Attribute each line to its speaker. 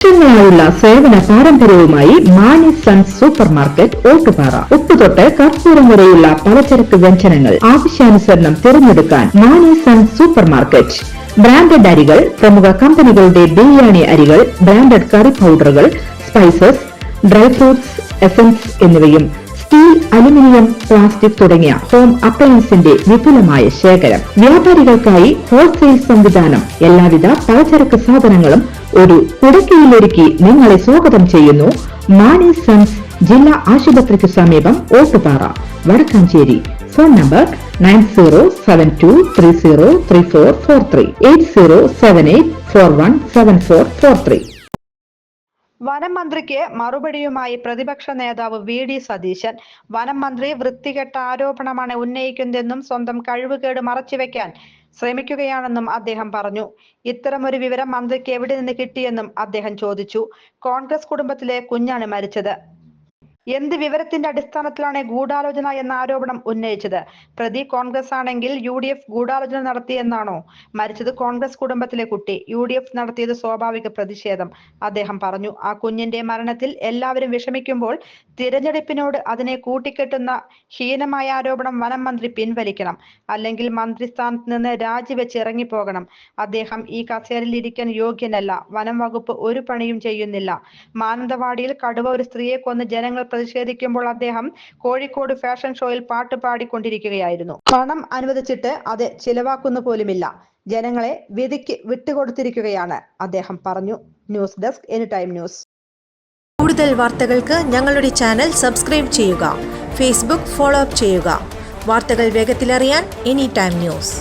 Speaker 1: വർഷങ്ങളായുള്ള സേവന പാരമ്പര്യവുമായി Mani sons super market Ottupara. ഉപ്പുതൊട്ട് കർപ്പൂരം വരെയുള്ള പലചരക്ക് വ്യഞ്ജനങ്ങൾ ആവശ്യാനുസരണം തിരഞ്ഞെടുക്കാൻ Mani sons super market. Branded അരികൾ, പ്രമുഖ കമ്പനികളുടെ ബിരിയാണി അരികൾ, ബ്രാൻഡഡ് കറി പൗഡറുകൾ, സ്പൈസസ്, ഡ്രൈ ഫ്രൂട്ട്സ്, എസൻസ് എന്നിവയും സ്റ്റീൽ, അലുമിനിയം, പ്ലാസ്റ്റിക് തുടങ്ങിയ ഹോം അപ്ലയൻസിന്റെ വിപുലമായ ശേഖരം. വ്യാപാരികൾക്കായി ഹോൾസെയിൽ സംവിധാനം. എല്ലാവിധ പലചരക്ക് സാധനങ്ങളും ഒരു കുടക്കീഴിലൊരുക്കി നിങ്ങളെ സ്വാഗതം ചെയ്യുന്നു. മാണി സൺസ് ജില്ലാ ആശുപത്രിക്ക് സമീപം ഓട്ടുപാറ, വടക്കാഞ്ചേരി. Phone number 9072303443 8078417443.
Speaker 2: വനം മന്ത്രിക്ക് മറുപടിയുമായി പ്രതിപക്ഷ നേതാവ് വി.ഡി. സതീശൻ. വനം മന്ത്രി വൃത്തികെട്ട ആരോപണമാണ് ഉന്നയിക്കുന്നതെന്നും സ്വന്തം കഴിവുകേട് മറച്ചുവെക്കാൻ ശ്രമിക്കുകയാണെന്നും അദ്ദേഹം പറഞ്ഞു. ഇത്തരമൊരു വിവരം മന്ത്രിക്ക് എവിടെ നിന്ന് കിട്ടിയെന്നും അദ്ദേഹം ചോദിച്ചു. കോൺഗ്രസ് കുടുംബത്തിലെ കുഞ്ഞാണ് മരിച്ചത്. എന്ത് വിവരത്തിന്റെ അടിസ്ഥാനത്തിലാണ് ഗൂഢാലോചന എന്ന ആരോപണം ഉന്നയിച്ചത്? പ്രതി കോൺഗ്രസ് ആണെങ്കിൽ UDF ഗൂഢാലോചന നടത്തിയെന്നാണോ? മരിച്ചത് കോൺഗ്രസ് കുടുംബത്തിലെ കുട്ടി. UDF നടത്തിയത് സ്വാഭാവിക പ്രതിഷേധം, അദ്ദേഹം പറഞ്ഞു. ആ കുഞ്ഞിന്റെ മരണത്തിൽ എല്ലാവരും വിഷമിക്കുമ്പോൾ തിരഞ്ഞെടുപ്പിനോട് അതിനെ കൂട്ടിക്കെട്ടുന്ന ഹീനമായ ആരോപണം വനം മന്ത്രി പിൻവലിക്കണം. അല്ലെങ്കിൽ മന്ത്രിസ്ഥാനത്ത് നിന്ന് രാജിവെച്ച് ഇറങ്ങിപ്പോകണം. അദ്ദേഹം ഈ കസേരയിൽ ഇരിക്കാൻ യോഗ്യനല്ല. വനം വകുപ്പ് ഒരു പണിയും ചെയ്യുന്നില്ല. മാനന്തവാടിയിൽ കടുവ ഒരു സ്ത്രീയെ കൊന്ന് ജനങ്ങൾ പ്രതിഷേധിക്കുമ്പോൾ അദ്ദേഹം കോഴിക്കോട് ഫാഷൻ ഷോയിൽ പാട്ട് പാടിക്കൊണ്ടിരിക്കുകയായിരുന്നു. പണം അനുവദിച്ചിട്ട് അത് ചിലവാക്കുന്ന പോലുമില്ല. ജനങ്ങളെ വിധിക്ക് വിട്ടുകൊടുത്തിരിക്കുകയാണ്, അദ്ദേഹം പറഞ്ഞു. News desk anytime news.
Speaker 3: കൂടുതൽ വാർത്തകൾക്ക് ഞങ്ങളുടെ ചാനൽ സബ്സ്ക്രൈബ് ചെയ്യുക. ഫേസ്ബുക്ക് ഫോളോ അപ്പ് ചെയ്യുക. വാർത്തകൾ വേഗത്തിലറിയാൻ എനിടൈം ന്യൂസ്.